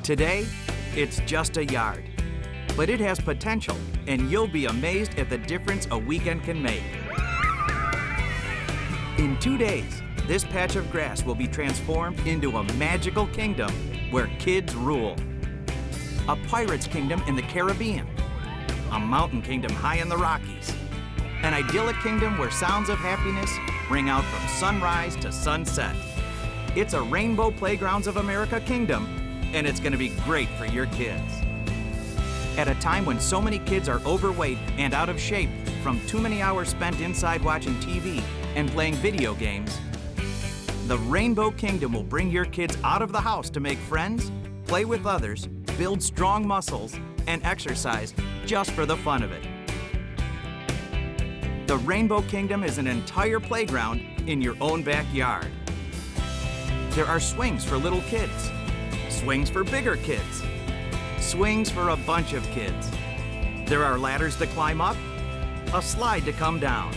Today, it's just a yard, but it has potential, and you'll be amazed at the difference a weekend can make. In 2 days, this patch of grass will be transformed into a magical kingdom where kids rule. A pirate's kingdom in the Caribbean, a mountain kingdom high in the Rockies, an idyllic kingdom where sounds of happiness ring out from sunrise to sunset. It's a Rainbow Playgrounds of America kingdom, and it's going to be great for your kids. At a time when so many kids are overweight and out of shape from too many hours spent inside watching TV and playing video games, the Rainbow Kingdom will bring your kids out of the house to make friends, play with others, build strong muscles, and exercise just for the fun of it. The Rainbow Kingdom is an entire playground in your own backyard. There are swings for little kids, swings for bigger kids, swings for a bunch of kids. There are ladders to climb up, a slide to come down,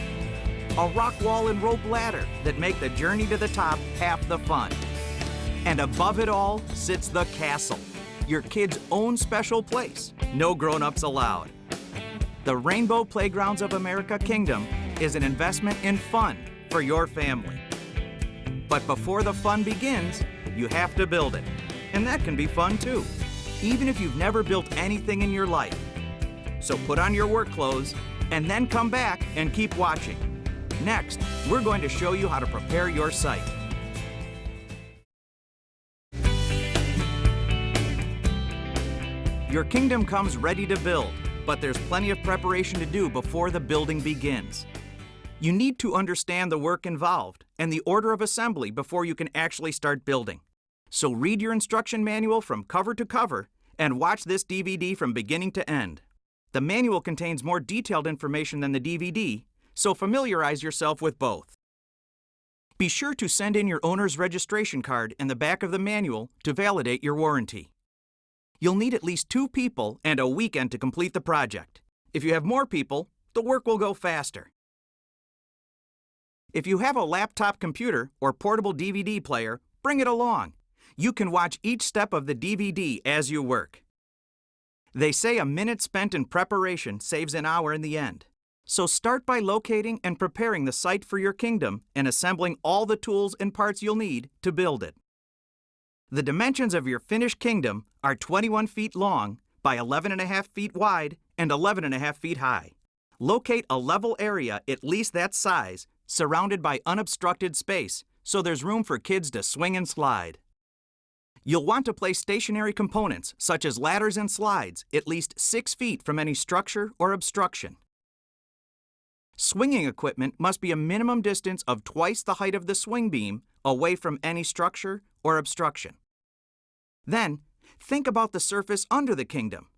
a rock wall and rope ladder that make the journey to the top half the fun. And above it all sits the castle, your kids' own special place, no grown-ups allowed. The Rainbow Playgrounds of America Kingdom is an investment in fun for your family. But before the fun begins, you have to build it. And that can be fun too, even if you've never built anything in your life. So put on your work clothes and then come back and keep watching. Next, we're going to show you how to prepare your site. Your kingdom comes ready to build, but there's plenty of preparation to do before the building begins. You need to understand the work involved and the order of assembly before you can actually start building. So read your instruction manual from cover to cover and watch this DVD from beginning to end. The manual contains more detailed information than the DVD, so familiarize yourself with both. Be sure to send in your owner's registration card in the back of the manual to validate your warranty. You'll need at least 2 people and a weekend to complete the project. If you have more people, the work will go faster. If you have a laptop computer or portable DVD player, bring it along. You can watch each step of the DVD as you work. They say a minute spent in preparation saves an hour in the end. So start by locating and preparing the site for your kingdom and assembling all the tools and parts you'll need to build it. The dimensions of your finished kingdom are 21 feet long by 11.5 feet wide and 11.5 feet high. Locate a level area at least that size, surrounded by unobstructed space, so there's room for kids to swing and slide. You'll want to place stationary components, such as ladders and slides, at least 6 feet from any structure or obstruction. Swinging equipment must be a minimum distance of twice the height of the swing beam away from any structure or obstruction. Then, think about the surface under the kingdom.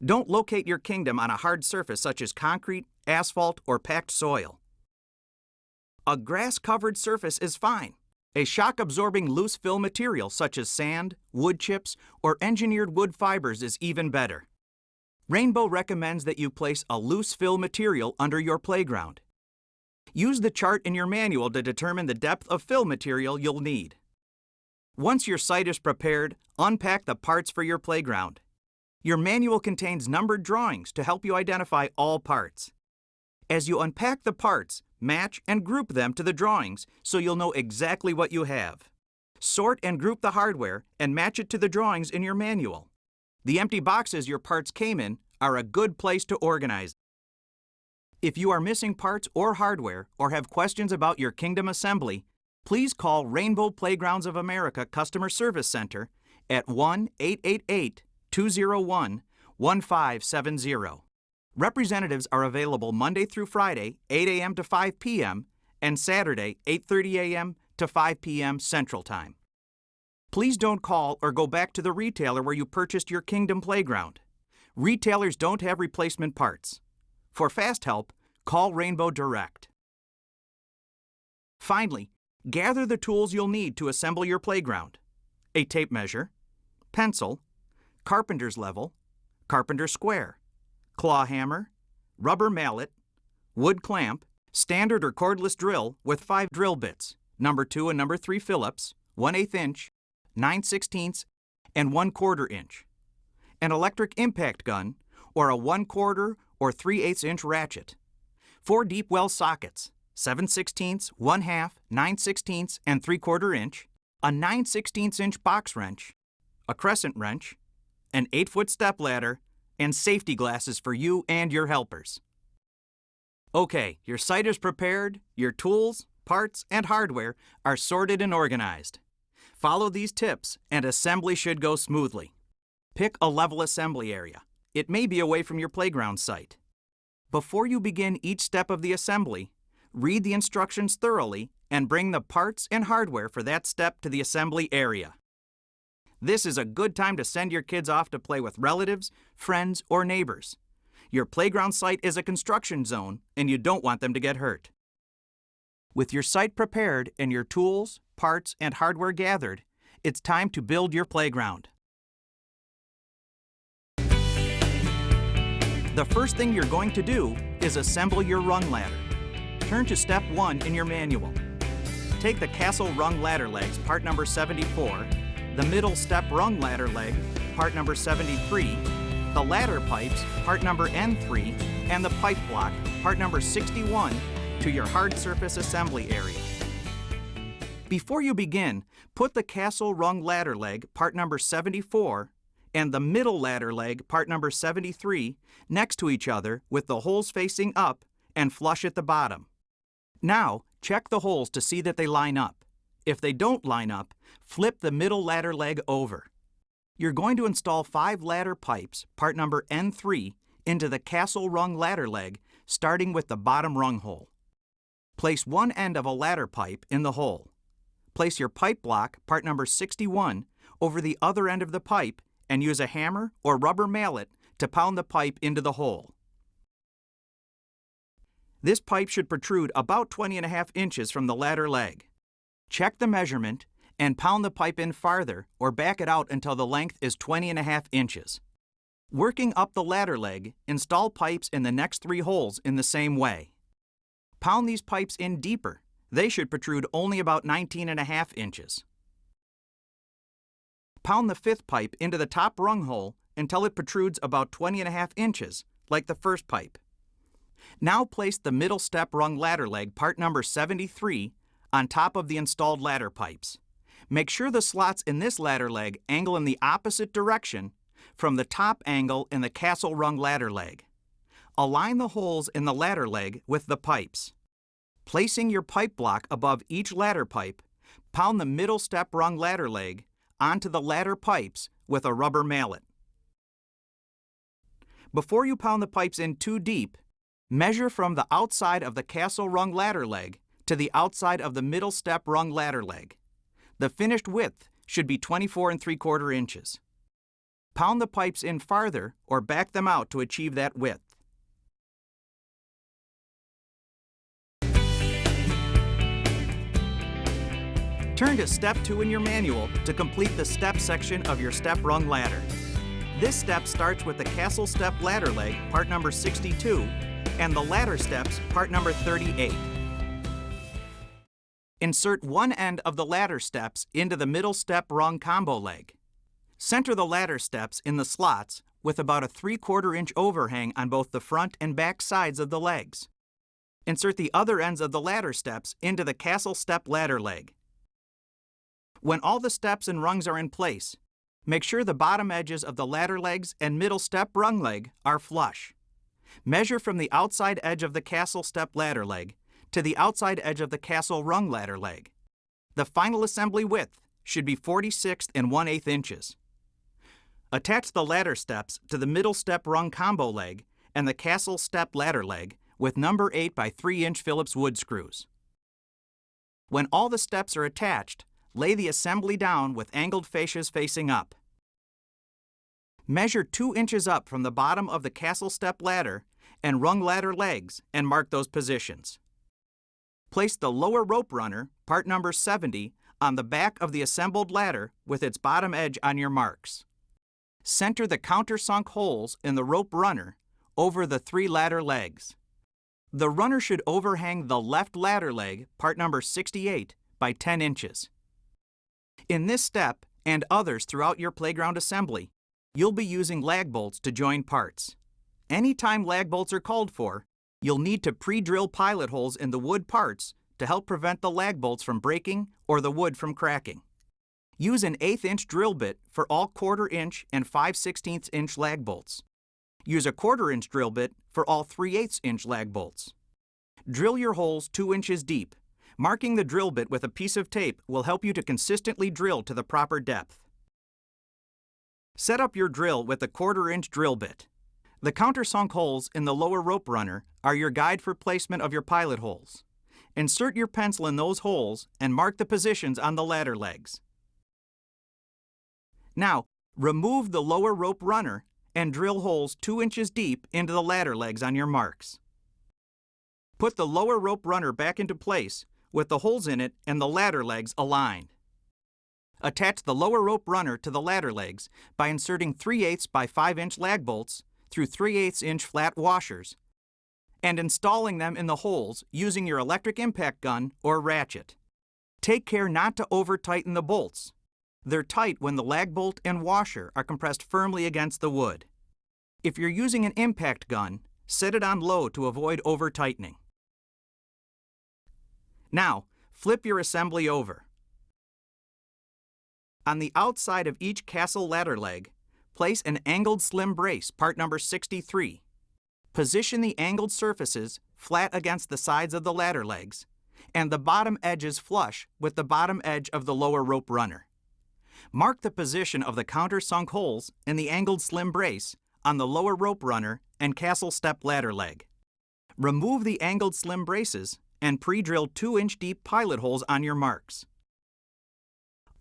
Don't locate your kingdom on a hard surface such as concrete, asphalt, or packed soil. A grass-covered surface is fine. A shock-absorbing loose fill material such as sand, wood chips, or engineered wood fibers is even better. Rainbow recommends that you place a loose fill material under your playground. Use the chart in your manual to determine the depth of fill material you'll need. Once your site is prepared, unpack the parts for your playground. Your manual contains numbered drawings to help you identify all parts. As you unpack the parts, match and group them to the drawings so you'll know exactly what you have. Sort and group the hardware and match it to the drawings in your manual. The empty boxes your parts came in are a good place to organize. If you are missing parts or hardware or have questions about your kingdom assembly, please call Rainbow Playgrounds of America Customer Service Center at 1-888-201-1570. Representatives are available Monday through Friday, 8 a.m. to 5 p.m., and Saturday, 8:30 a.m. to 5 p.m. Central Time. Please don't call or go back to the retailer where you purchased your kingdom playground. Retailers don't have replacement parts. For fast help, call Rainbow Direct. Finally, gather the tools you'll need to assemble your playground: a tape measure, pencil, carpenter's level, carpenter square, claw hammer, rubber mallet, wood clamp, standard or cordless drill with 5 drill bits, number 2 and number 3 Phillips, 1/8 inch, 9/16, and 1/4 inch, an electric impact gun, or a 1/4 or 3/8 inch ratchet, 4 deep well sockets, 7/16, 1/2, 9/16, and 3/4 inch, a 9/16 inch box wrench, a crescent wrench, an 8-foot step ladder, and safety glasses for you and your helpers. Okay, your site is prepared, your tools, parts, and hardware are sorted and organized. Follow these tips and assembly should go smoothly. Pick a level assembly area. It may be away from your playground site. Before you begin each step of the assembly, read the instructions thoroughly and bring the parts and hardware for that step to the assembly area. This is a good time to send your kids off to play with relatives, friends, or neighbors. Your playground site is a construction zone and you don't want them to get hurt. With your site prepared and your tools, parts, and hardware gathered, it's time to build your playground. The first thing you're going to do is assemble your rung ladder. Turn to step 1 in your manual. Take the castle rung ladder legs, part number 74, the middle step rung ladder leg, part number 73, the ladder pipes, part number N3, and the pipe block, part number 61, to your hard surface assembly area. Before you begin, put the castle rung ladder leg, part number 74, and the middle ladder leg, part number 73, next to each other with the holes facing up and flush at the bottom. Now, check the holes to see that they line up. If they don't line up, flip the middle ladder leg over. You're going to install 5 ladder pipes, part number N3, into the castle rung ladder leg, starting with the bottom rung hole. Place one end of a ladder pipe in the hole. Place your pipe block, part number 61, over the other end of the pipe and use a hammer or rubber mallet to pound the pipe into the hole. This pipe should protrude about 20.5 inches from the ladder leg. Check the measurement and pound the pipe in farther or back it out until the length is 20.5 inches. Working up the ladder leg, install pipes in the next 3 holes in the same way. Pound these pipes in deeper. They should protrude only about 19.5 inches. Pound the 5th pipe into the top rung hole until it protrudes about 20.5 inches, like the first pipe. Now place the middle step rung ladder leg, part number 73, on top of the installed ladder pipes. Make sure the slots in this ladder leg angle in the opposite direction from the top angle in the castle rung ladder leg. Align the holes in the ladder leg with the pipes. Placing your pipe block above each ladder pipe, pound the middle step rung ladder leg onto the ladder pipes with a rubber mallet. Before you pound the pipes in too deep, measure from the outside of the castle rung ladder leg to the outside of the middle step rung ladder leg. The finished width should be 24 3/4 inches. Pound the pipes in farther or back them out to achieve that width. Turn to step 2 in your manual to complete the step section of your step rung ladder. This step starts with the castle step ladder leg, part number 62, and the ladder steps, part number 38. Insert one end of the ladder steps into the middle step rung combo leg. Center the ladder steps in the slots with about a 3/4 inch overhang on both the front and back sides of the legs. Insert the other ends of the ladder steps into the castle step ladder leg. When all the steps and rungs are in place, make sure the bottom edges of the ladder legs and middle step rung leg are flush. Measure from the outside edge of the castle step ladder leg to the outside edge of the castle rung ladder leg. The final assembly width should be 46 1/8 inches. Attach the ladder steps to the middle step rung combo leg and the castle step ladder leg with number 8 by 3 inch Phillips wood screws. When all the steps are attached, lay the assembly down with angled fascias facing up. Measure 2 inches up from the bottom of the castle step ladder and rung ladder legs and mark those positions. Place the lower rope runner, part number 70, on the back of the assembled ladder with its bottom edge on your marks. Center the countersunk holes in the rope runner over the 3 ladder legs. The runner should overhang the left ladder leg, part number 68, by 10 inches. In this step, and others throughout your playground assembly, you'll be using lag bolts to join parts. Anytime lag bolts are called for, you'll need to pre-drill pilot holes in the wood parts to help prevent the lag bolts from breaking or the wood from cracking. Use an 1/8 inch drill bit for all 1/4 inch and 5/16 inch lag bolts. Use a 1/4 inch drill bit for all 3/8 inch lag bolts. Drill your holes 2 inches deep. Marking the drill bit with a piece of tape will help you to consistently drill to the proper depth. Set up your drill with a 1/4 inch drill bit. The countersunk holes in the lower rope runner are your guide for placement of your pilot holes. Insert your pencil in those holes and mark the positions on the ladder legs. Now, remove the lower rope runner and drill holes 2 inches deep into the ladder legs on your marks. Put the lower rope runner back into place with the holes in it and the ladder legs aligned. Attach the lower rope runner to the ladder legs by inserting 3/8 by 5 inch lag bolts through 3/8 inch flat washers and installing them in the holes using your electric impact gun or ratchet. Take care not to over-tighten the bolts. They're tight when the lag bolt and washer are compressed firmly against the wood. If you're using an impact gun, set it on low to avoid over-tightening. Now, flip your assembly over. On the outside of each Castle ladder leg, place an angled slim brace, part number 63. Position the angled surfaces flat against the sides of the ladder legs, and the bottom edges flush with the bottom edge of the lower rope runner. Mark the position of the countersunk holes in the angled slim brace on the lower rope runner and Castle step ladder leg. Remove the angled slim braces and pre-drill 2 inch deep pilot holes on your marks.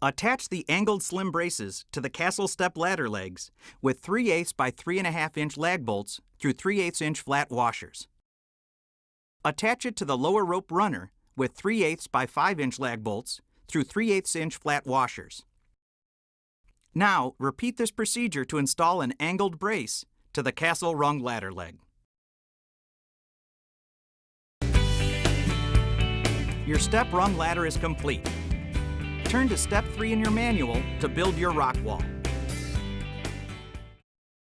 Attach the angled slim braces to the Castle step ladder legs with 3/8 by 3.5 inch lag bolts through 3/8 inch flat washers. Attach it to the lower rope runner with 3/8 by 5 inch lag bolts through 3/8 inch flat washers. Now, repeat this procedure to install an angled brace to the Castle rung ladder leg. Your step rung ladder is complete. Turn to step 3 in your manual to build your rock wall.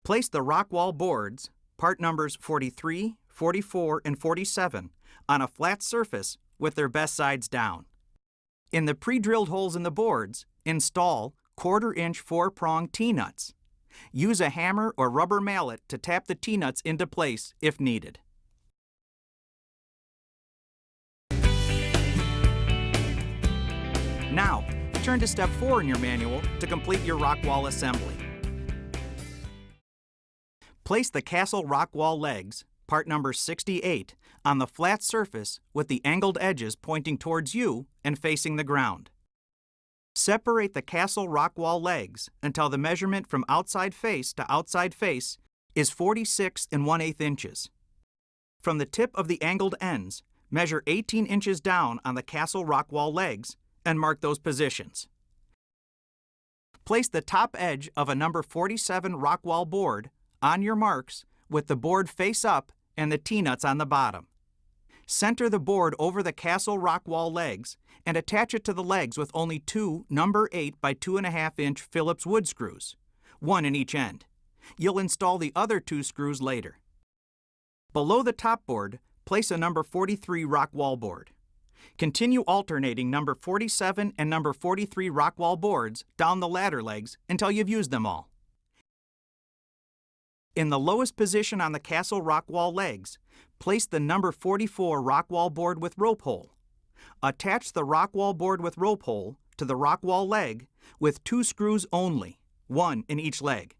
Place the rock wall boards, part numbers 43, 44, and 47, on a flat surface with their best sides down. In the pre-drilled holes in the boards, install 1/4 inch 4-prong T-nuts. Use a hammer or rubber mallet to tap the T-nuts into place if needed. Now, turn to step 4 in your manual to complete your rock wall assembly. Place the Castle rock wall legs, part number 68, on the flat surface with the angled edges pointing towards you and facing the ground. Separate the Castle rock wall legs until the measurement from outside face to outside face is 46 1/8 inches. From the tip of the angled ends, measure 18 inches down on the Castle rock wall legs and mark those positions. Place the top edge of a number 47 rock wall board on your marks with the board face up and the T-nuts on the bottom. Center the board over the Castle rock wall legs and attach it to the legs with only 2 number 8 by 2.5 inch Phillips wood screws, 1 in each end. You'll install the other 2 screws later. Below the top board, place a number 43 rock wall board. Continue alternating number 47 and number 43 rock wall boards down the ladder legs until you've used them all. In the lowest position on the Castle rock wall legs, place the number 44 rock wall board with rope hole. Attach the rock wall board with rope hole to the rock wall leg with 2 screws only, 1 in each leg.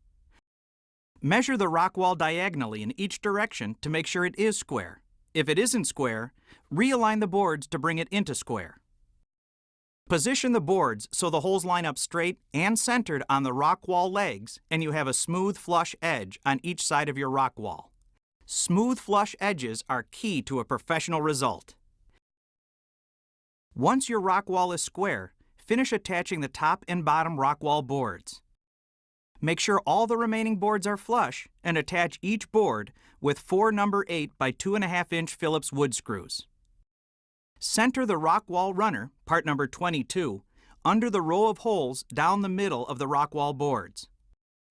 Measure the rock wall diagonally in each direction to make sure it is square. If it isn't square, realign the boards to bring it into square. Position the boards so the holes line up straight and centered on the rock wall legs and you have a smooth flush edge on each side of your rock wall. Smooth flush edges are key to a professional result. Once your rock wall is square, finish attaching the top and bottom rock wall boards. Make sure all the remaining boards are flush and attach each board with 4 number 8 by 2.5 inch Phillips wood screws. Center the rock wall runner, part number 22, under the row of holes down the middle of the rock wall boards.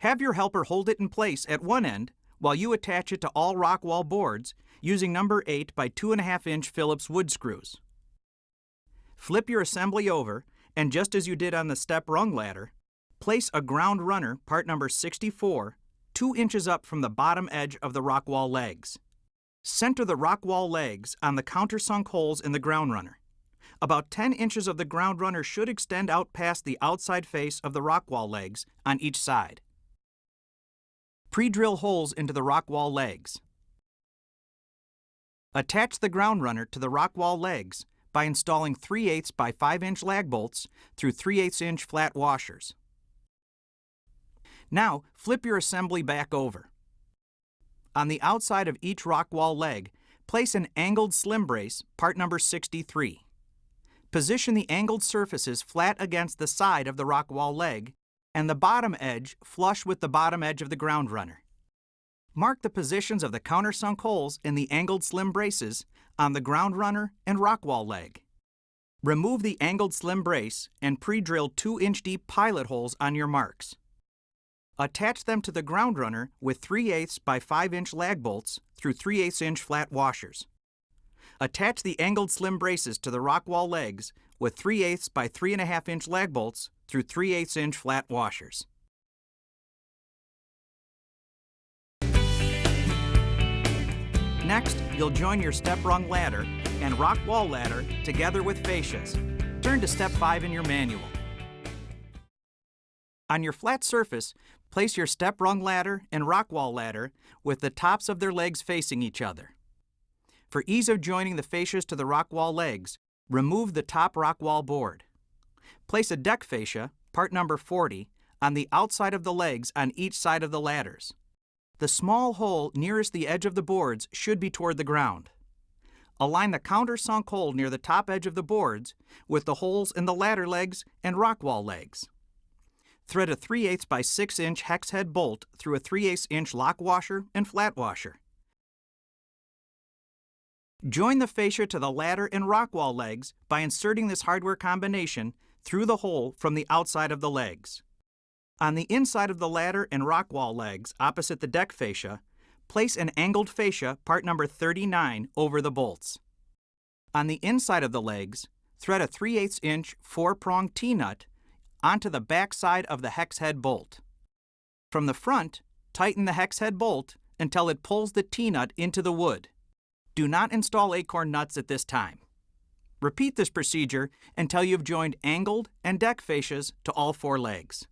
Have your helper hold it in place at one end while you attach it to all rock wall boards using number 8 by 2.5 inch Phillips wood screws. Flip your assembly over, and just as you did on the step rung ladder, place a ground runner, part number 64, 2 inches up from the bottom edge of the rock wall legs. Center the rock wall legs on the countersunk holes in the ground runner. About 10 inches of the ground runner should extend out past the outside face of the rock wall legs on each side. Pre-drill holes into the rock wall legs. Attach the ground runner to the rock wall legs by installing 3/8 by 5 inch lag bolts through 3/8 inch flat washers. Now, flip your assembly back over. On the outside of each rock wall leg, place an angled slim brace, part number 63. Position the angled surfaces flat against the side of the rock wall leg and the bottom edge flush with the bottom edge of the ground runner. Mark the positions of the countersunk holes in the angled slim braces on the ground runner and rock wall leg. Remove the angled slim brace and pre-drill 2-inch deep pilot holes on your marks. Attach them to the ground runner with 3/8 by 5 inch lag bolts through 3/8 inch flat washers. Attach the angled slim braces to the rock wall legs with 3/8 by 3.5 inch lag bolts through 3/8 inch flat washers. Next, you'll join your step rung ladder and rock wall ladder together with fascias. Turn to step 5 in your manual. On your flat surface, place your step rung ladder and rock wall ladder with the tops of their legs facing each other. For ease of joining the fascias to the rock wall legs, remove the top rock wall board. Place a deck fascia, part number 40, on the outside of the legs on each side of the ladders. The small hole nearest the edge of the boards should be toward the ground. Align the countersunk hole near the top edge of the boards with the holes in the ladder legs and rock wall legs. Thread a 3/8 by 6 inch hex head bolt through a 3/8 inch lock washer and flat washer. Join the fascia to the ladder and rock wall legs by inserting this hardware combination through the hole from the outside of the legs. On the inside of the ladder and rock wall legs opposite the deck fascia, place an angled fascia, part number 39, over the bolts. On the inside of the legs, thread a 3/8 inch 4-prong T-nut onto the back side of the hex head bolt. From the front, tighten the hex head bolt until it pulls the T-nut into the wood. Do not install acorn nuts at this time. Repeat this procedure until you've joined angled and deck fascias to all 4 legs.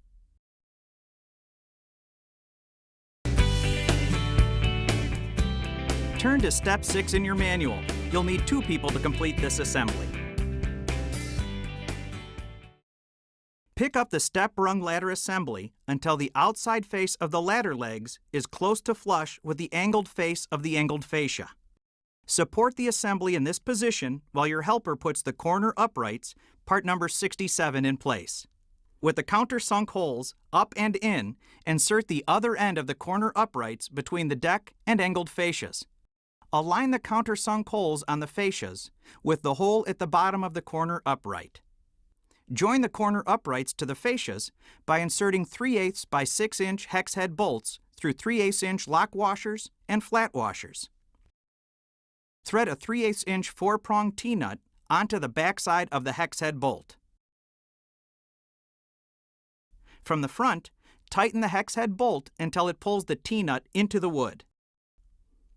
Turn to step 6 in your manual. You'll need 2 people to complete this assembly. Pick up the step rung ladder assembly until the outside face of the ladder legs is close to flush with the angled face of the angled fascia. Support the assembly in this position while your helper puts the corner uprights, part number 67, in place. With the countersunk holes up and in, insert the other end of the corner uprights between the deck and angled fascias. Align the countersunk holes on the fascias with the hole at the bottom of the corner upright. Join the corner uprights to the fascias by inserting 3/8 by 6 inch hex head bolts through 3/8 inch lock washers and flat washers. Thread a 3/8 inch 4-prong T-nut onto the backside of the hex head bolt. From the front, tighten the hex head bolt until it pulls the T-nut into the wood.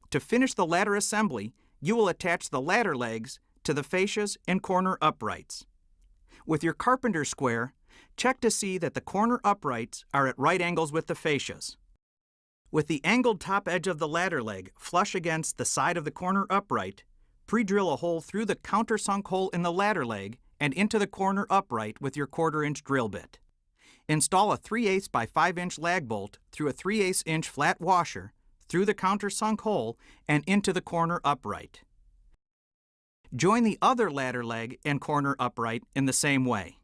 To finish the ladder assembly, you will attach the ladder legs to the fascias and corner uprights. With your carpenter square, check to see that the corner uprights are at right angles with the fascias. With the angled top edge of the ladder leg flush against the side of the corner upright, pre-drill a hole through the countersunk hole in the ladder leg and into the corner upright with your 1/4 inch drill bit. Install a 3/8 by 5 inch lag bolt through a 3/8 inch flat washer through the countersunk hole and into the corner upright. Join the other ladder leg and corner upright in the same way.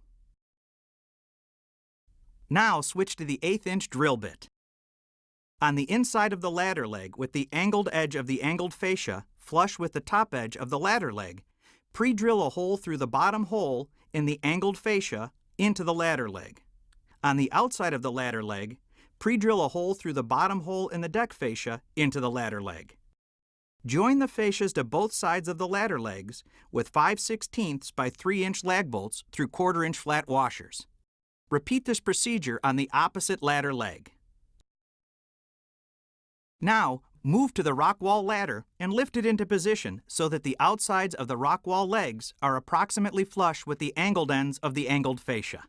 Now switch to the 1/8 inch drill bit. On the inside of the ladder leg with the angled edge of the angled fascia flush with the top edge of the ladder leg, pre-drill a hole through the bottom hole in the angled fascia into the ladder leg. On the outside of the ladder leg, pre-drill a hole through the bottom hole in the deck fascia into the ladder leg. Join the fascias to both sides of the ladder legs with 5/16 by 3-inch lag bolts through 1/4-inch flat washers. Repeat this procedure on the opposite ladder leg. Now, move to the rock wall ladder and lift it into position so that the outsides of the rock wall legs are approximately flush with the angled ends of the angled fascia.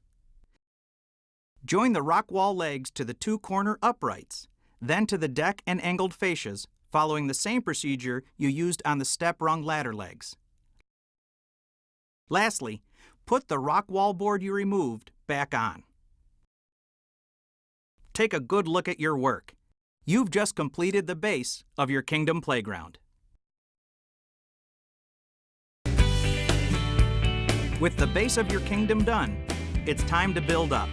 Join the rock wall legs to the 2 corner uprights, then to the deck and angled fascias, following the same procedure you used on the step-rung ladder legs. Lastly, put the rock wall board you removed back on. Take a good look at your work. You've just completed the base of your Kingdom playground. With the base of your Kingdom done, it's time to build up.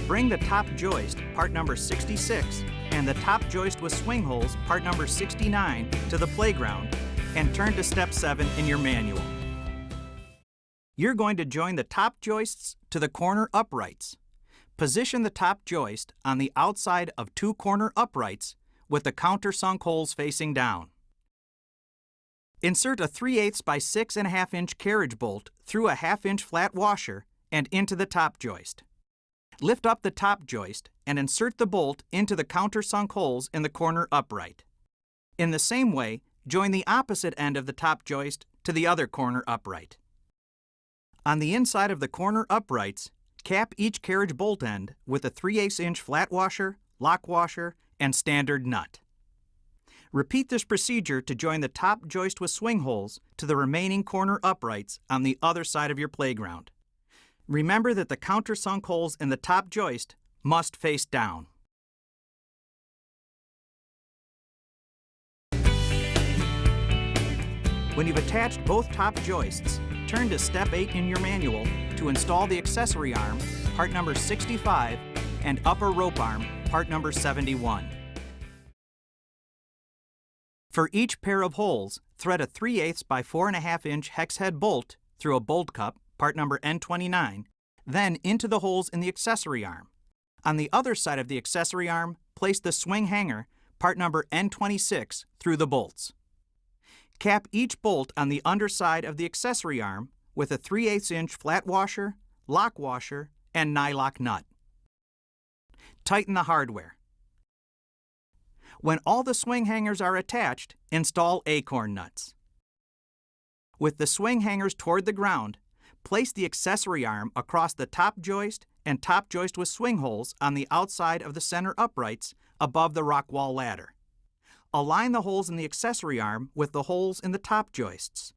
Bring the top joist, part number 66, and the top joist with swing holes, part number 69, to the playground and turn to step 7 in your manual. You're going to join the top joists to the corner uprights. Position the top joist on the outside of 2 corner uprights with the countersunk holes facing down. Insert a 3/8 by 6.5 inch carriage bolt through a 1/2 inch flat washer and into the top joist. Lift up the top joist and insert the bolt into the countersunk holes in the corner upright. In the same way, join the opposite end of the top joist to the other corner upright. On the inside of the corner uprights, cap each carriage bolt end with a 3/8 inch flat washer, lock washer, and standard nut. Repeat this procedure to join the top joist with swing holes to the remaining corner uprights on the other side of your playground. Remember that the countersunk holes in the top joist must face down. When you've attached both top joists, turn to step 8 in your manual to install the accessory arm, part number 65, and upper rope arm, part number 71. For each pair of holes, thread a 3/8 by 4.5 inch hex head bolt through a bolt cup, part number N29, then into the holes in the accessory arm. On the other side of the accessory arm, place the swing hanger, part number N26, through the bolts. Cap each bolt on the underside of the accessory arm with a 3/8 inch flat washer, lock washer, and nylock nut. Tighten the hardware. When all the swing hangers are attached, install acorn nuts. With the swing hangers toward the ground, place the accessory arm across the top joist and top joist with swing holes on the outside of the center uprights above the rock wall ladder. Align the holes in the accessory arm with the holes in the top joists.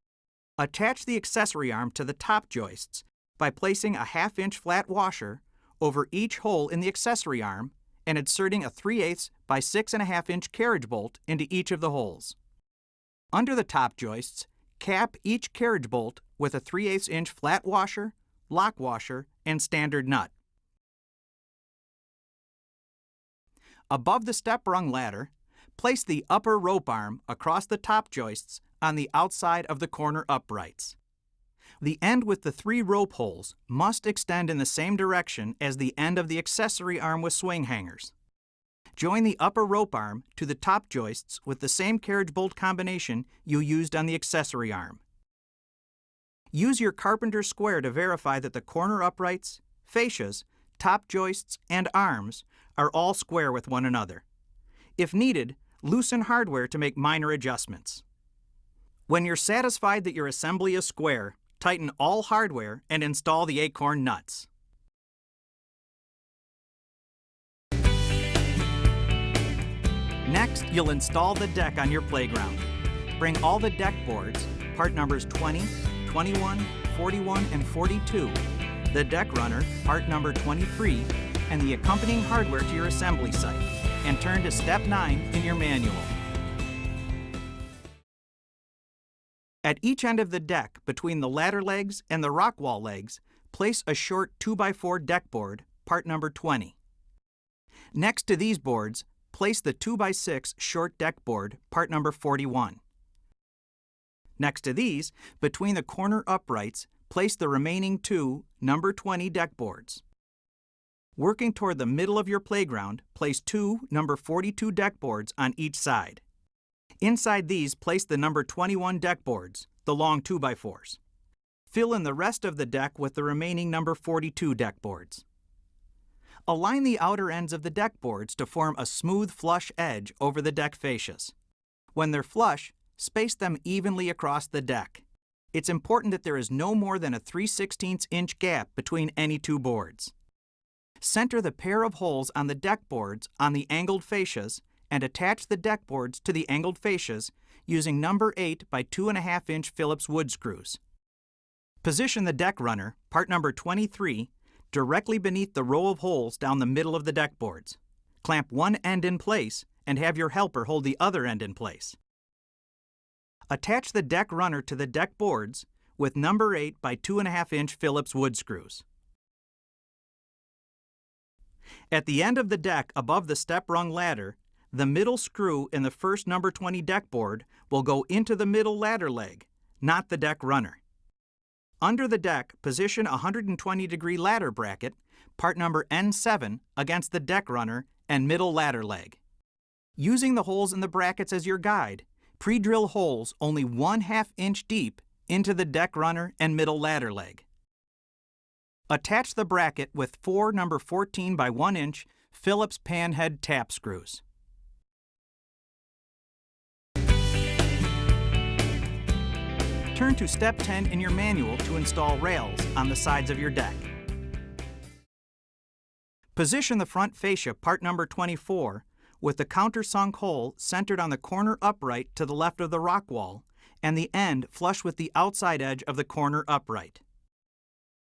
Attach the accessory arm to the top joists by placing a 1/2 inch flat washer over each hole in the accessory arm and inserting a 3/8 by 6.5 inch carriage bolt into each of the holes. Under the top joists, cap each carriage bolt with a 3/8 inch flat washer, lock washer, and standard nut. Above the step-rung ladder, place the upper rope arm across the top joists on the outside of the corner uprights. The end with the 3 rope holes must extend in the same direction as the end of the accessory arm with swing hangers. Join the upper rope arm to the top joists with the same carriage bolt combination you used on the accessory arm. Use your carpenter's square to verify that the corner uprights, fascias, top joists, and arms are all square with one another. If needed, loosen hardware to make minor adjustments. When you're satisfied that your assembly is square, tighten all hardware and install the acorn nuts. Next, you'll install the deck on your playground. Bring all the deck boards, part numbers 20, 21, 41, and 42, the deck runner, part number 23, and the accompanying hardware to your assembly site, and turn to step 9 in your manual. At each end of the deck, between the ladder legs and the rock wall legs, place a short 2x4 deck board, part number 20. Next to these boards, place the 2x6 short deck board, part number 41. Next to these, between the corner uprights, place the remaining two number 20 deck boards. Working toward the middle of your playground, place two number 42 deck boards on each side. Inside these, place the number 21 deck boards, the long 2x4s. Fill in the rest of the deck with the remaining number 42 deck boards. Align the outer ends of the deck boards to form a smooth flush edge over the deck fascias. When they're flush, space them evenly across the deck. It's important that there is no more than a 3/16 inch gap between any two boards. Center the pair of holes on the deck boards on the angled fascias and attach the deck boards to the angled fascias using number 8 by 2.5 inch Phillips wood screws. Position the deck runner, part number 23, directly beneath the row of holes down the middle of the deck boards. Clamp one end in place and have your helper hold the other end in place. Attach the deck runner to the deck boards with number 8 by 2.5 inch Phillips wood screws. At the end of the deck above the step-rung ladder, the middle screw in the first number 20 deck board will go into the middle ladder leg, not the deck runner. Under the deck, position a 120-degree ladder bracket, part number N7, against the deck runner and middle ladder leg. Using the holes in the brackets as your guide, pre-drill holes only 1/2 inch deep into the deck runner and middle ladder leg. Attach the bracket with 4 number 14 by 1 inch Phillips panhead tap screws. Turn to step 10 in your manual to install rails on the sides of your deck. Position the front fascia, part number 24, with the countersunk hole centered on the corner upright to the left of the rock wall and the end flush with the outside edge of the corner upright.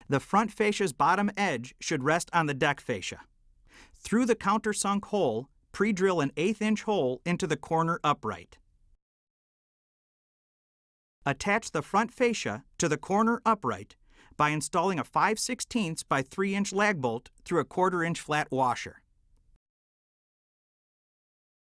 The front fascia's bottom edge should rest on the deck fascia. Through the countersunk hole, pre-drill an 1/8 inch hole into the corner upright. Attach the front fascia to the corner upright by installing a 5/16 by 3 inch lag bolt through a 1/4 inch flat washer.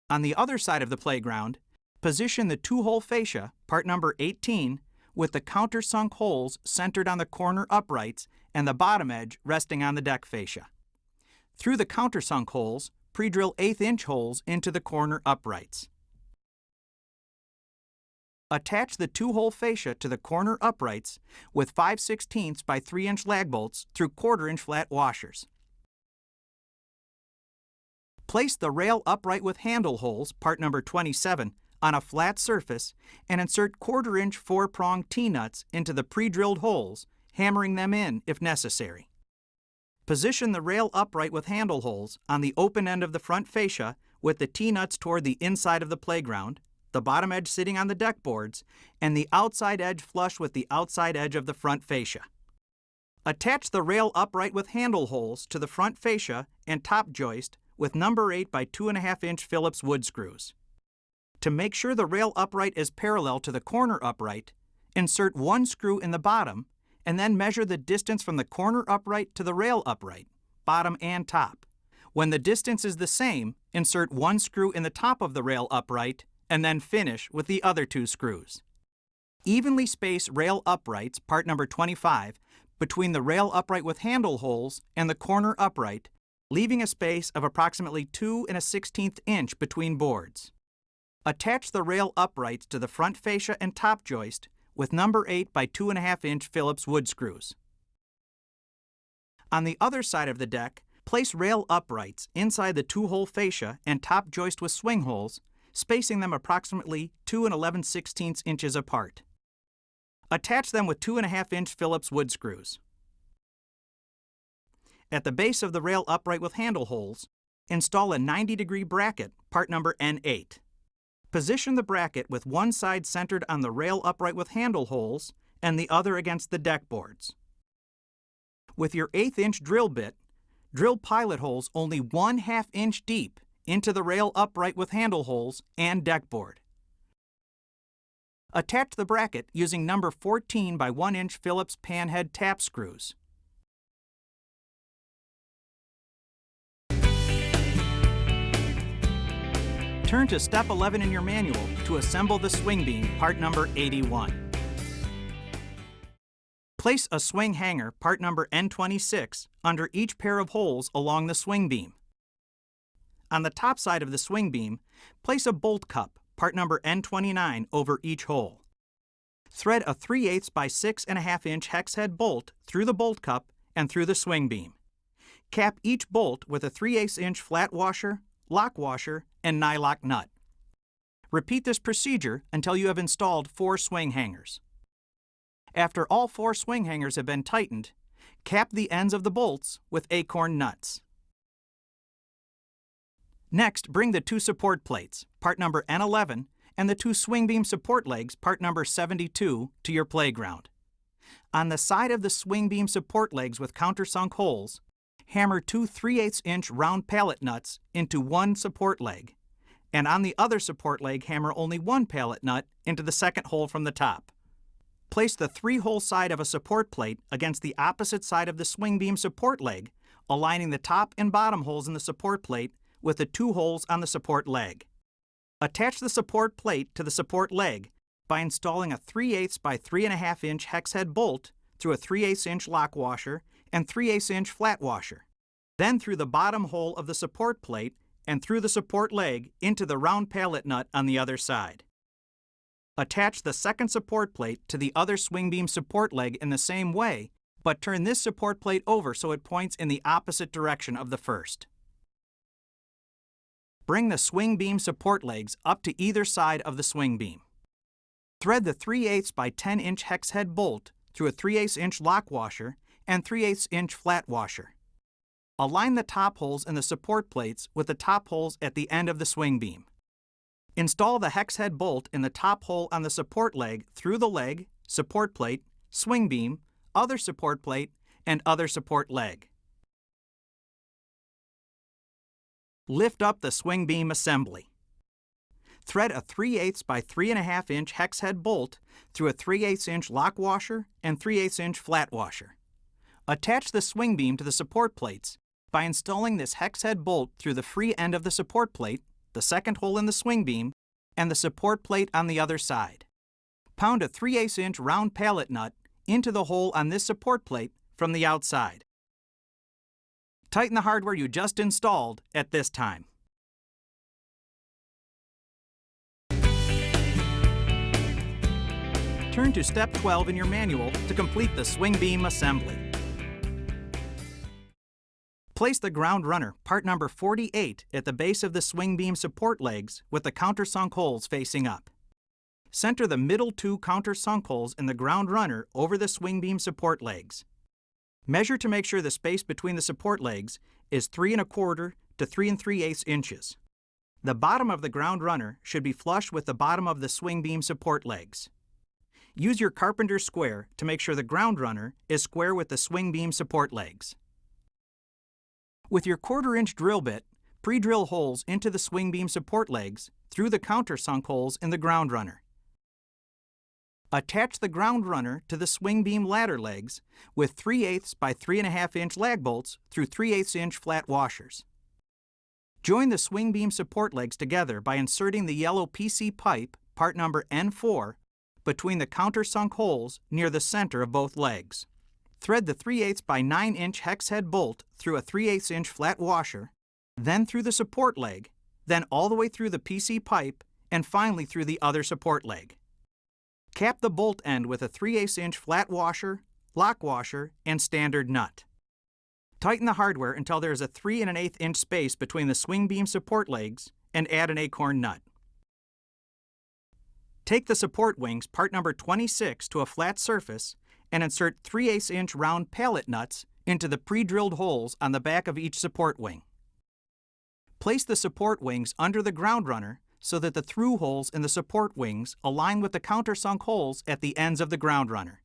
On the other side of the playground, position the 2-hole fascia, part number 18, with the countersunk holes centered on the corner uprights and the bottom edge resting on the deck fascia. Through the countersunk holes, pre-drill 1/8 inch holes into the corner uprights. Attach the 2-hole fascia to the corner uprights with 5/16 by 3 inch lag bolts through 1/4 inch flat washers. Place the rail upright with handle holes, part number 27, on a flat surface and insert 1/4 inch 4-prong T-nuts into the pre-drilled holes, hammering them in if necessary. Position the rail upright with handle holes on the open end of the front fascia with the T-nuts toward the inside of the playground, the bottom edge sitting on the deck boards, and the outside edge flush with the outside edge of the front fascia. Attach the rail upright with handle holes to the front fascia and top joist with number 8 by 2.5 inch Phillips wood screws. To make sure the rail upright is parallel to the corner upright, insert 1 screw in the bottom and then measure the distance from the corner upright to the rail upright, bottom and top. When the distance is the same, insert 1 screw in the top of the rail upright and then finish with the other 2 screws. Evenly space rail uprights, part number 25, between the rail upright with handle holes and the corner upright, leaving a space of approximately 2 1/16 inch between boards. Attach the rail uprights to the front fascia and top joist with number 8 by 2.5 inch Phillips wood screws. On the other side of the deck, place rail uprights inside the 2-hole fascia and top joist with swing holes, spacing them approximately 2 11/16 inches apart. Attach them with 2.5 inch Phillips wood screws. At the base of the rail upright with handle holes, install a 90-degree bracket, part number N8. Position the bracket with one side centered on the rail upright with handle holes and the other against the deck boards. With your 1/8 inch drill bit, drill pilot holes only 1/2 inch deep into the rail upright with handle holes and deck board. Attach the bracket using number 14 by 1 inch Phillips panhead tap screws. Turn to step 11 in your manual to assemble the swing beam, part number 81. Place a swing hanger, part number N26, under each pair of holes along the swing beam. On the top side of the swing beam, place a bolt cup, part number N29, over each hole. Thread a 3/8 by 6½ inch hex head bolt through the bolt cup and through the swing beam. Cap each bolt with a 3/8 inch flat washer, lock washer, and nylock nut. Repeat this procedure until you have installed 4 swing hangers. After all 4 swing hangers have been tightened, cap the ends of the bolts with acorn nuts. Next, bring the 2 support plates, part number N11, and the 2 swing beam support legs, part number 72, to your playground. On the side of the swing beam support legs with countersunk holes, hammer 2 3/8 inch round pallet nuts into one support leg, and on the other support leg hammer only one pallet nut into the second hole from the top. Place the 3-hole side of a support plate against the opposite side of the swing beam support leg, aligning the top and bottom holes in the support plate with the 2 holes on the support leg. Attach the support plate to the support leg by installing a 3/8 by 3½ inch hex head bolt through a 3/8 inch lock washer and 3/8 inch flat washer, then through the bottom hole of the support plate and through the support leg into the round pallet nut on the other side. Attach the second support plate to the other swing beam support leg in the same way, but turn this support plate over so it points in the opposite direction of the first. Bring the swing beam support legs up to either side of the swing beam. Thread the 3/8 by 10 inch hex head bolt through a 3/8 inch lock washer and 3/8 inch flat washer. Align the top holes in the support plates with the top holes at the end of the swing beam. Install the hex head bolt in the top hole on the support leg through the leg, support plate, swing beam, other support plate, and other support leg. Lift up the swing beam assembly. Thread a 3/8 by 3½ inch hex head bolt through a 3/8 inch lock washer and 3/8 inch flat washer. Attach the swing beam to the support plates by installing this hex head bolt through the free end of the support plate, the second hole in the swing beam, and the support plate on the other side. Pound a 3/8 inch round pallet nut into the hole on this support plate from the outside. Tighten the hardware you just installed at this time. Turn to step 12 in your manual to complete the swing beam assembly. Place the ground runner, part number 48, at the base of the swing beam support legs with the countersunk holes facing up. Center the middle 2 countersunk holes in the ground runner over the swing beam support legs. Measure to make sure the space between the support legs is 3¼ to 3 3/8 inches. The bottom of the ground runner should be flush with the bottom of the swing beam support legs. Use your carpenter square to make sure the ground runner is square with the swing beam support legs. With your 1/4 inch drill bit, pre-drill holes into the swing beam support legs through the countersunk holes in the ground runner. Attach the ground runner to the swing beam ladder legs with 3/8 by 3½ inch lag bolts through 3/8 inch flat washers. Join the swing beam support legs together by inserting the yellow PC pipe, part number N4, between the countersunk holes near the center of both legs. Thread the 3/8 by 9 inch hex head bolt through a 3/8 inch flat washer, then through the support leg, then all the way through the PC pipe, and finally through the other support leg. Cap the bolt end with a 3/8 inch flat washer, lock washer, and standard nut. Tighten the hardware until there is a 3 1/8 inch space between the swing beam support legs and add an acorn nut. Take the support wings, part number 26, to a flat surface and insert 3/8 inch round pallet nuts into the pre-drilled holes on the back of each support wing. Place the support wings under the ground runner so that the through holes in the support wings align with the countersunk holes at the ends of the ground runner.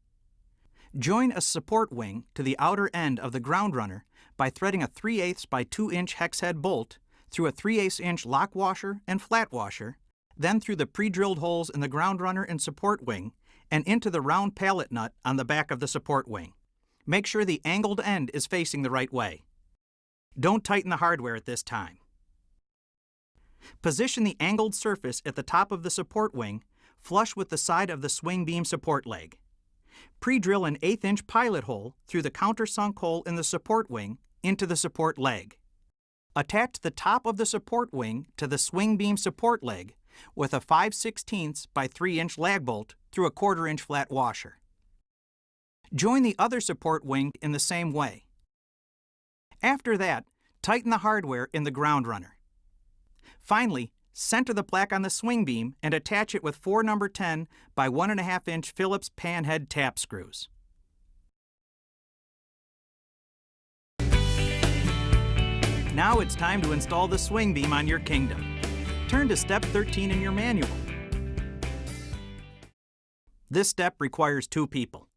Join a support wing to the outer end of the ground runner by threading a 3/8 by 2 inch hex head bolt through a 3/8 inch lock washer and flat washer, then through the pre-drilled holes in the ground runner and support wing and into the round pallet nut on the back of the support wing. Make sure the angled end is facing the right way. Don't tighten the hardware at this time. Position the angled surface at the top of the support wing flush with the side of the swing beam support leg. Pre-drill an 1/8 inch pilot hole through the countersunk hole in the support wing into the support leg. Attach the top of the support wing to the swing beam support leg with a 5/16 by 3 inch lag bolt through a 1/4 inch flat washer. Join the other support wing in the same way. After that, tighten the hardware in the ground runner. Finally, center the plaque on the swing beam and attach it with 4 number 10 by 1.5 inch Phillips panhead tap screws. Now it's time to install the swing beam on your Kingdom. Turn to step 13 in your manual. This step requires 2 people.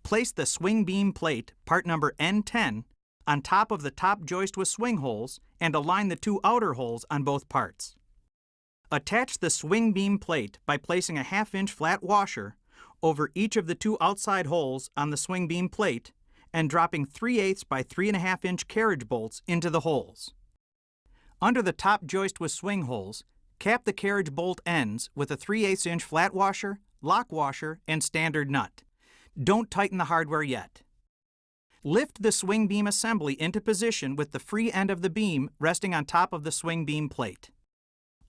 Place the swing beam plate, part number N10, on top of the top joist with swing holes and align the 2 outer holes on both parts. Attach the swing beam plate by placing a 1/2 inch flat washer over each of the 2 outside holes on the swing beam plate and dropping 3/8 by 3.5 inch carriage bolts into the holes. Under the top joist with swing holes, cap the carriage bolt ends with a 3/8 inch flat washer, lock washer, and standard nut. Don't tighten the hardware yet. Lift the swing beam assembly into position with the free end of the beam resting on top of the swing beam plate.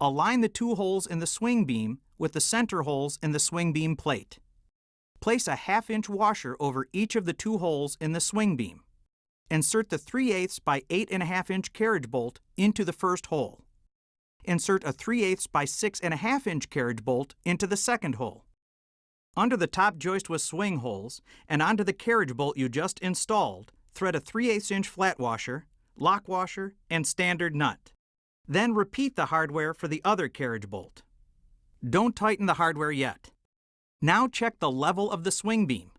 Align the 2 holes in the swing beam with the center holes in the swing beam plate. Place a 1/2 inch washer over each of the 2 holes in the swing beam. Insert the 3/8 by 8.5 inch carriage bolt into the first hole. Insert a 3/8 by 6.5 inch carriage bolt into the second hole. Under the top joist with swing holes and onto the carriage bolt you just installed, thread a 3/8 inch flat washer, lock washer, and standard nut. Then repeat the hardware for the other carriage bolt. Don't tighten the hardware yet. Now check the level of the swing beam.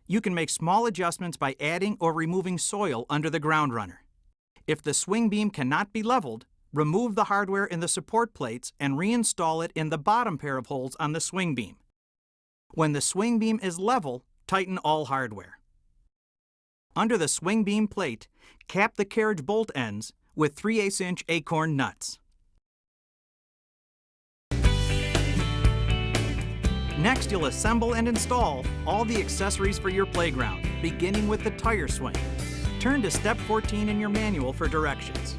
You can make small adjustments by adding or removing soil under the ground runner. If the swing beam cannot be leveled, remove the hardware in the support plates and reinstall it in the bottom pair of holes on the swing beam. When the swing beam is level, tighten all hardware. Under the swing beam plate, cap the carriage bolt ends with 3/8 inch acorn nuts. Next, you'll assemble and install all the accessories for your playground, beginning with the tire swing. Turn to step 14 in your manual for directions.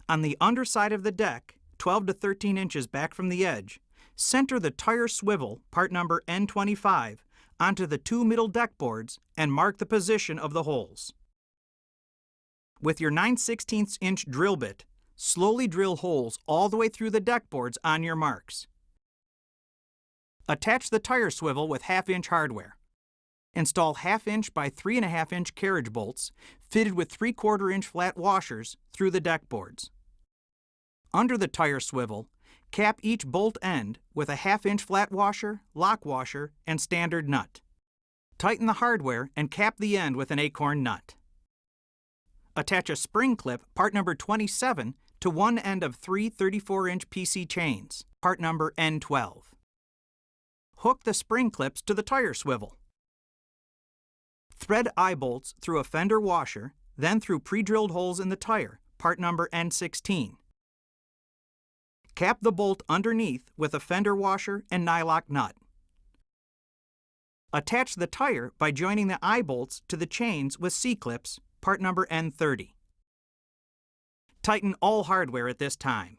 On the underside of the deck, 12 to 13 inches back from the edge, center the tire swivel, part number N25, onto the 2 middle deck boards and mark the position of the holes. With your 9/16 inch drill bit, slowly drill holes all the way through the deck boards on your marks. Attach the tire swivel with 1/2 inch hardware. Install 1/2 inch by 3.5 inch carriage bolts fitted with 3/4 inch flat washers through the deck boards. Under the tire swivel, cap each bolt end with a 1/2 inch flat washer, lock washer, and standard nut. Tighten the hardware and cap the end with an acorn nut. Attach a spring clip, part number 27, to one end of 3 34-inch PC chains, part number N12. Hook the spring clips to the tire swivel. Thread eye bolts through a fender washer, then through pre-drilled holes in the tire, part number N16. Cap the bolt underneath with a fender washer and nylock nut. Attach the tire by joining the eye bolts to the chains with C-clips, part number N30. Tighten all hardware at this time.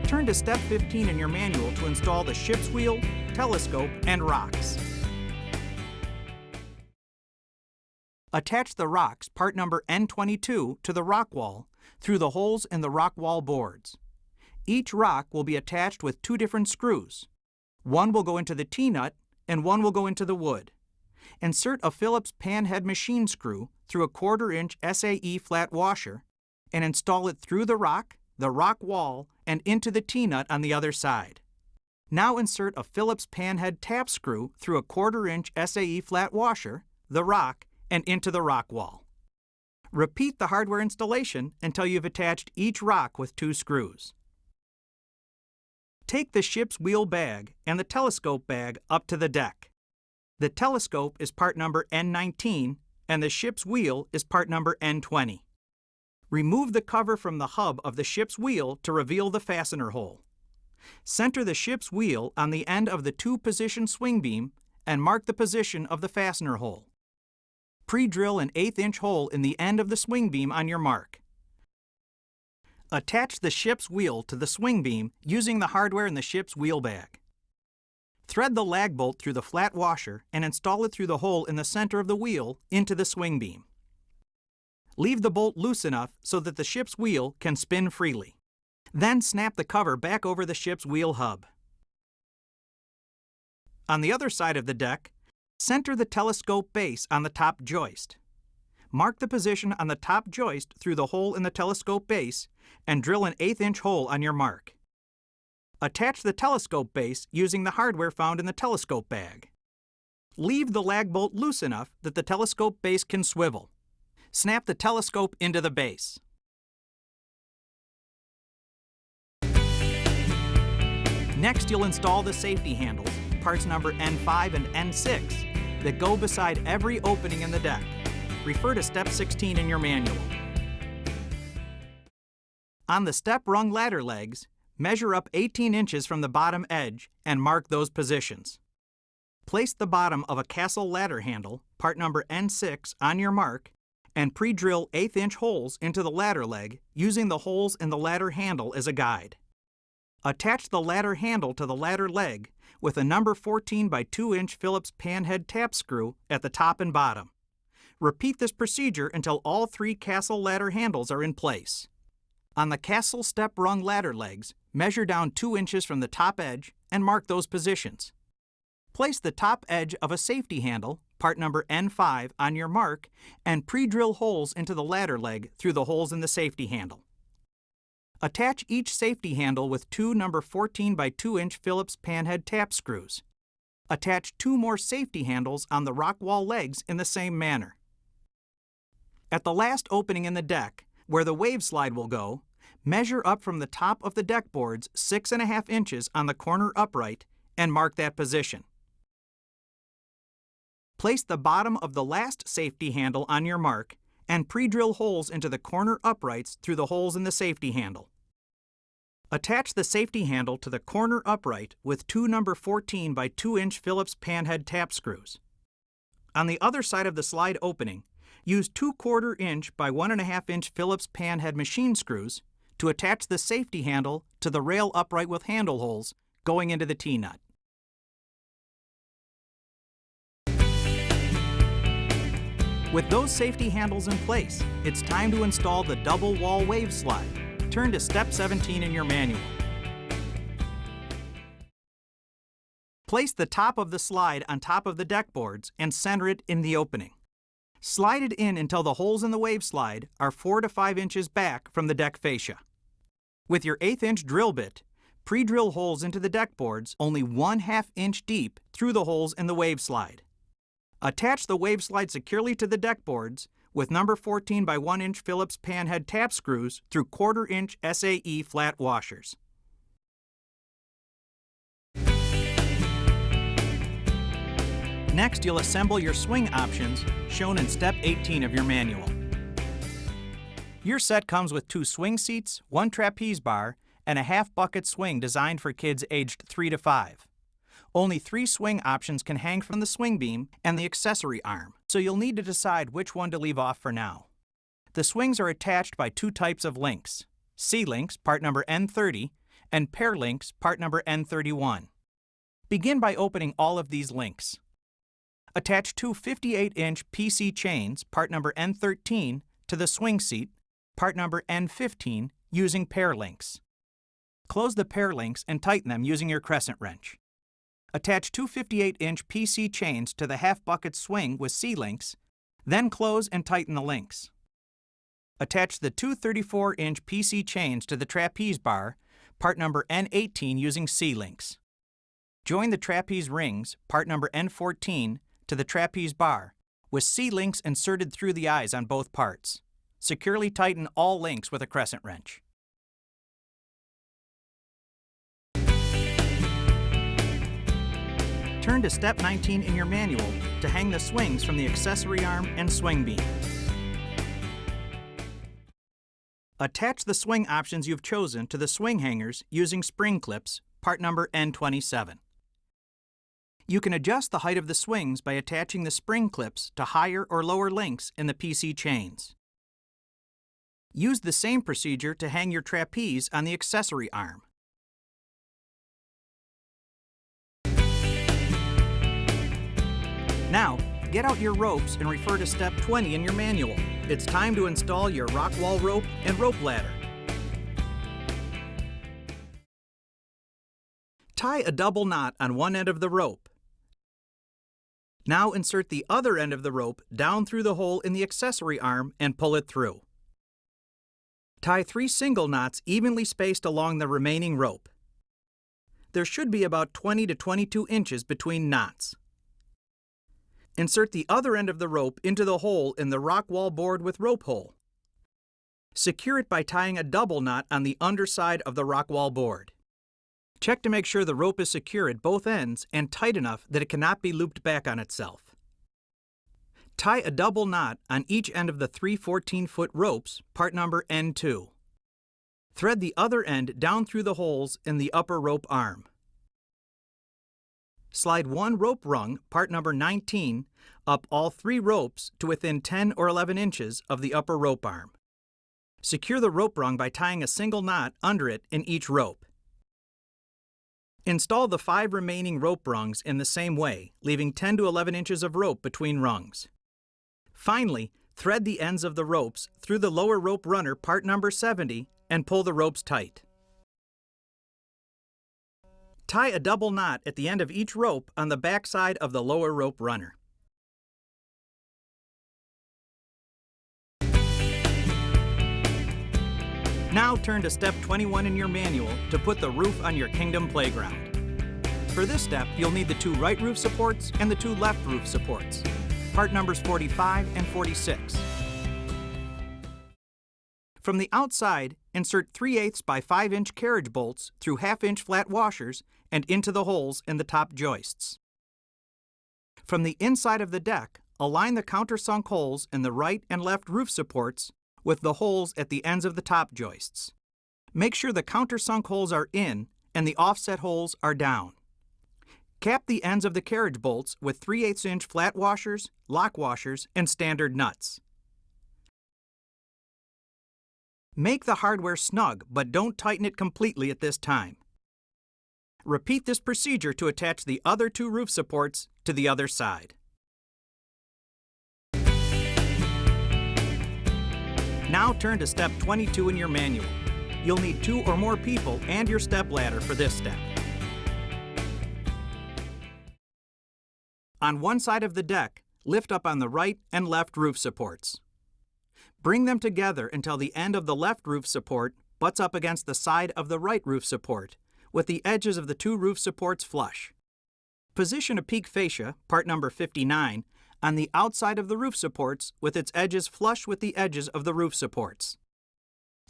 Turn to step 15 in your manual to install the ship's wheel, telescope, and rocks. Attach the rocks, part number N22, to the rock wall through the holes in the rock wall boards. Each rock will be attached with 2 different screws. One will go into the T-nut and one will go into the wood. Insert a Phillips panhead machine screw through a 1/4 inch SAE flat washer and install it through the rock wall, and into the T-nut on the other side. Now insert a Phillips panhead tap screw through a 1/4 inch SAE flat washer, the rock, and into the rock wall. Repeat the hardware installation until you've attached each rock with 2 screws. Take the ship's wheel bag and the telescope bag up to the deck. The telescope is part number N19 and the ship's wheel is part number N20. Remove the cover from the hub of the ship's wheel to reveal the fastener hole. Center the ship's wheel on the end of the 2-position swing beam and mark the position of the fastener hole. Pre-drill an 1/8-inch hole in the end of the swing beam on your mark. Attach the ship's wheel to the swing beam using the hardware in the ship's wheel bag. Thread the lag bolt through the flat washer and install it through the hole in the center of the wheel into the swing beam. Leave the bolt loose enough so that the ship's wheel can spin freely. Then snap the cover back over the ship's wheel hub. On the other side of the deck, center the telescope base on the top joist. Mark the position on the top joist through the hole in the telescope base and drill an 1/8-inch hole on your mark. Attach the telescope base using the hardware found in the telescope bag. Leave the lag bolt loose enough that the telescope base can swivel. Snap the telescope into the base. Next, you'll install the safety handles, parts number N5 and N6, that go beside every opening in the deck. Refer to step 16 in your manual. On the step-rung ladder legs, measure up 18 inches from the bottom edge and mark those positions. Place the bottom of a Castle ladder handle, part number N6, on your mark and pre-drill 1/8-inch holes into the ladder leg using the holes in the ladder handle as a guide. Attach the ladder handle to the ladder leg with a number 14 by 2-inch Phillips panhead tap screw at the top and bottom. Repeat this procedure until all 3 Castle ladder handles are in place. On the Castle step-rung ladder legs, measure down 2 inches from the top edge and mark those positions. Place the top edge of a safety handle, part number N5, on your mark and pre-drill holes into the ladder leg through the holes in the safety handle. Attach each safety handle with 2 number 14 by 2-inch Phillips panhead tap screws. Attach 2 more safety handles on the rock wall legs in the same manner. At the last opening in the deck, where the wave slide will go, measure up from the top of the deck boards 6.5 inches on the corner upright and mark that position. Place the bottom of the last safety handle on your mark and pre-drill holes into the corner uprights through the holes in the safety handle. Attach the safety handle to the corner upright with 2 number 14 by 2-inch Phillips panhead tap screws. On the other side of the slide opening, use 2/4-inch by 1.5-inch Phillips panhead machine screws to attach the safety handle to the rail upright with handle holes going into the T-nut. With those safety handles in place, it's time to install the double wall wave slide. Turn to step 17 in your manual. Place the top of the slide on top of the deck boards and center it in the opening. Slide it in until the holes in the wave slide are 4 to 5 inches back from the deck fascia. With your 1/8-inch drill bit, pre-drill holes into the deck boards only 1/2 inch deep through the holes in the wave slide. Attach the wave slide securely to the deck boards with number 14 by 1-inch Phillips panhead tap screws through 1/4-inch SAE flat washers. Next, you'll assemble your swing options shown in step 18 of your manual. Your set comes with 2 swing seats, 1 trapeze bar, and a half-bucket swing designed for kids aged 3 to 5. Only 3 swing options can hang from the swing beam and the accessory arm, so you'll need to decide which one to leave off for now. The swings are attached by 2 types of links: C-links, part number N30, and pair links, part number N31. Begin by opening all of these links. Attach 2 58-inch PC chains, part number N13, to the swing seat, part number N15, using pair links. Close the pair links and tighten them using your crescent wrench. Attach 2 58-inch PC chains to the half-bucket swing with C-links, then close and tighten the links. Attach the 2 34-inch PC chains to the trapeze bar, part number N18, using C-links. Join the trapeze rings, part number N14, to the trapeze bar, with C-links inserted through the eyes on both parts. Securely tighten all links with a crescent wrench. Turn to step 19 in your manual to hang the swings from the accessory arm and swing beam. Attach the swing options you've chosen to the swing hangers using spring clips, part number N27. You can adjust the height of the swings by attaching the spring clips to higher or lower links in the PC chains. Use the same procedure to hang your trapeze on the accessory arm. Now, get out your ropes and refer to step 20 in your manual. It's time to install your rock wall rope and rope ladder. Tie a double knot on one end of the rope. Now insert the other end of the rope down through the hole in the accessory arm and pull it through. Tie 3 single knots evenly spaced along the remaining rope. There should be about 20 to 22 inches between knots. Insert the other end of the rope into the hole in the rock wall board with rope hole. Secure it by tying a double knot on the underside of the rock wall board. Check to make sure the rope is secure at both ends and tight enough that it cannot be looped back on itself. Tie a double knot on each end of the 3 14-foot ropes, part number N2. Thread the other end down through the holes in the upper rope arm. Slide one rope rung, part number 19, up all 3 ropes to within 10 or 11 inches of the upper rope arm. Secure the rope rung by tying a single knot under it in each rope. Install the 5 remaining rope rungs in the same way, leaving 10 to 11 inches of rope between rungs. Finally, thread the ends of the ropes through the lower rope runner, part number 70, and pull the ropes tight. Tie a double knot at the end of each rope on the back side of the lower rope runner. Now turn to step 21 in your manual to put the roof on your Kingdom playground. For this step, you'll need the 2 right roof supports and the 2 left roof supports, part numbers 45 and 46. From the outside, insert 3/8 by 5-inch carriage bolts through 1/2-inch flat washers and into the holes in the top joists. From the inside of the deck, align the countersunk holes in the right and left roof supports with the holes at the ends of the top joists. Make sure the countersunk holes are in and the offset holes are down. Cap the ends of the carriage bolts with 3/8-inch flat washers, lock washers, and standard nuts. Make the hardware snug, but don't tighten it completely at this time. Repeat this procedure to attach the other 2 roof supports to the other side. Now turn to step 22 in your manual. You'll need 2 or more people and your step ladder for this step. On one side of the deck, lift up on the right and left roof supports. Bring them together until the end of the left roof support butts up against the side of the right roof support, with the edges of the 2 roof supports flush. Position a peak fascia, part number 59, on the outside of the roof supports with its edges flush with the edges of the roof supports.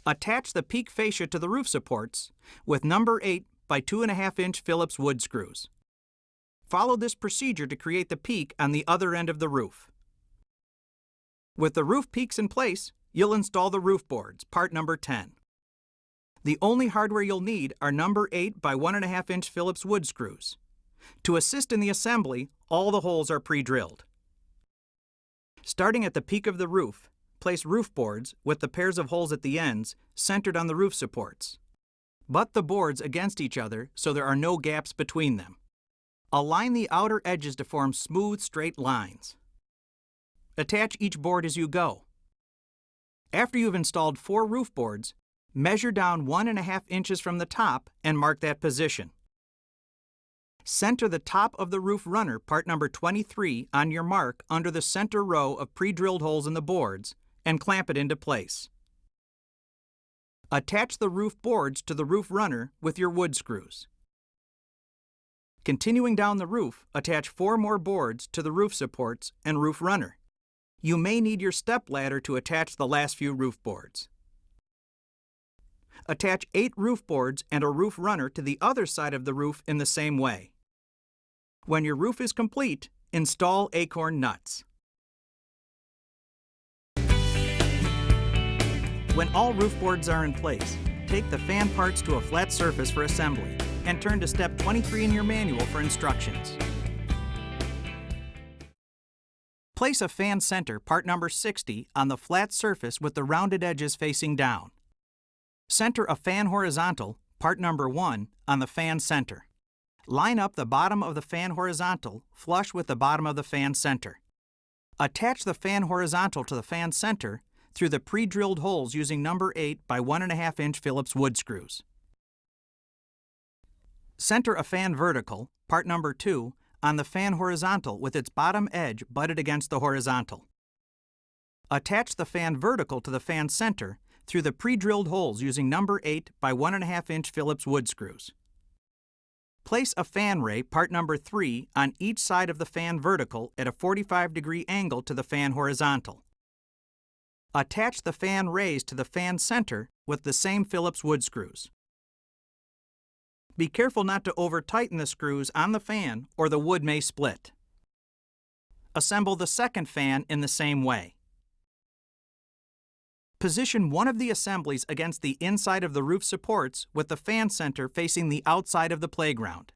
Attach the peak fascia to the roof supports with number 8 by 2.5-inch Phillips wood screws. Follow this procedure to create the peak on the other end of the roof. With the roof peaks in place, you'll install the roof boards, part number 10. The only hardware you'll need are number 8 by 1.5-inch Phillips wood screws. To assist in the assembly, all the holes are pre-drilled. Starting at the peak of the roof, place roof boards with the pairs of holes at the ends centered on the roof supports. Butt the boards against each other so there are no gaps between them. Align the outer edges to form smooth, straight lines. Attach each board as you go. After you've installed 4 roof boards, measure down 1.5 inches from the top and mark that position. Center the top of the roof runner, part number 23, on your mark under the center row of pre-drilled holes in the boards and clamp it into place. Attach the roof boards to the roof runner with your wood screws. Continuing down the roof, attach 4 more boards to the roof supports and roof runner. You may need your step ladder to attach the last few roof boards. Attach 8 roof boards and a roof runner to the other side of the roof in the same way. When your roof is complete, install acorn nuts. When all roof boards are in place, take the fan parts to a flat surface for assembly and turn to step 23 in your manual for instructions. Place a fan center, part number 60, on the flat surface with the rounded edges facing down. Center a fan horizontal, part number 1, on the fan center. Line up the bottom of the fan horizontal flush with the bottom of the fan center. Attach the fan horizontal to the fan center through the pre-drilled holes using number 8 by 1.5 inch Phillips wood screws. Center a fan vertical, part number 2, on the fan horizontal with its bottom edge butted against the horizontal. Attach the fan vertical to the fan center through the pre-drilled holes using number 8 by 1.5 inch Phillips wood screws. Place a fan ray, part number 3, on each side of the fan vertical at a 45-degree angle to the fan horizontal. Attach the fan rays to the fan center with the same Phillips wood screws. Be careful not to over-tighten the screws on the fan or the wood may split. Assemble the second fan in the same way. Position one of the assemblies against the inside of the roof supports with the fan center facing the outside of the playground.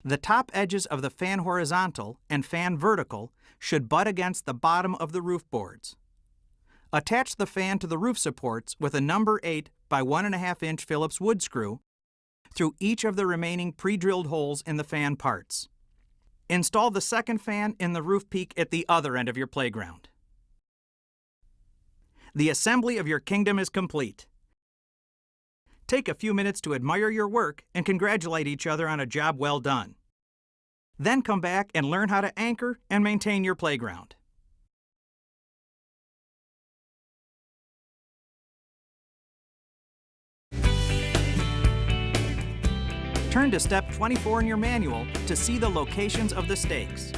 The top edges of the fan horizontal and fan vertical should butt against the bottom of the roof boards. Attach the fan to the roof supports with a number 8 by 1.5 inch Phillips wood screw through each of the remaining pre-drilled holes in the fan parts. Install the second fan in the roof peak at the other end of your playground. The assembly of your kingdom is complete. Take a few minutes to admire your work and congratulate each other on a job well done. Then come back and learn how to anchor and maintain your playground. Turn to step 24 in your manual to see the locations of the stakes.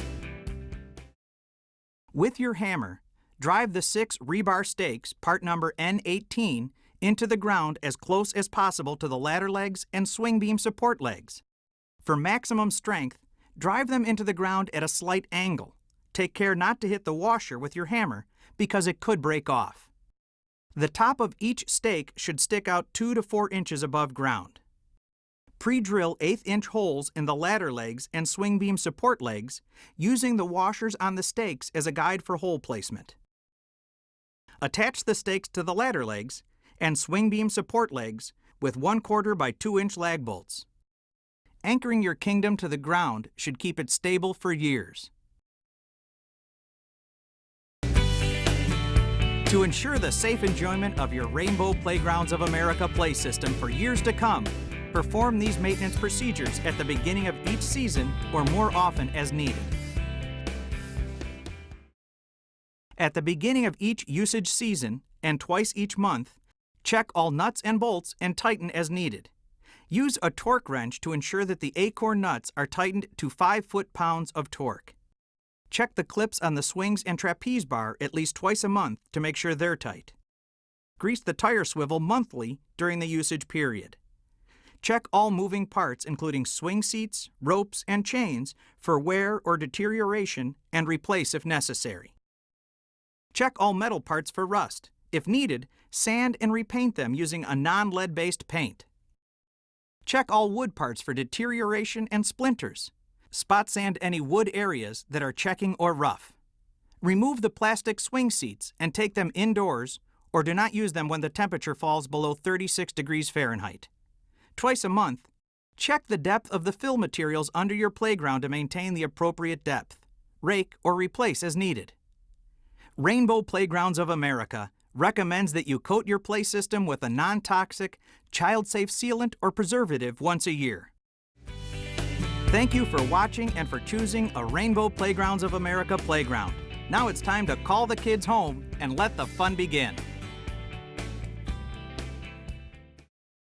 With your hammer, drive the 6 rebar stakes, part number N18, into the ground as close as possible to the ladder legs and swing beam support legs. For maximum strength, drive them into the ground at a slight angle. Take care not to hit the washer with your hammer because it could break off. The top of each stake should stick out 2 to 4 inches above ground. Pre-drill 1/8 inch holes in the ladder legs and swing beam support legs using the washers on the stakes as a guide for hole placement. Attach the stakes to the ladder legs and swing beam support legs with 1/4 by 2 inch lag bolts. Anchoring your kingdom to the ground should keep it stable for years. To ensure the safe enjoyment of your Rainbow Playgrounds of America play system for years to come, perform these maintenance procedures at the beginning of each season or more often as needed. At the beginning of each usage season and twice each month, check all nuts and bolts and tighten as needed. Use a torque wrench to ensure that the acorn nuts are tightened to 5 foot-pounds of torque. Check the clips on the swings and trapeze bar at least twice a month to make sure they're tight. Grease the tire swivel monthly during the usage period. Check all moving parts including swing seats, ropes, and chains for wear or deterioration and replace if necessary. Check all metal parts for rust. If needed, sand and repaint them using a non-lead-based paint. Check all wood parts for deterioration and splinters. Spot sand any wood areas that are checking or rough. Remove the plastic swing seats and take them indoors or do not use them when the temperature falls below 36 degrees Fahrenheit. Twice a month, check the depth of the fill materials under your playground to maintain the appropriate depth. Rake or replace as needed. Rainbow Playgrounds of America recommends that you coat your play system with a non-toxic, child-safe sealant or preservative once a year. Thank you for watching and for choosing a Rainbow Playgrounds of America playground. Now it's time to call the kids home and let the fun begin.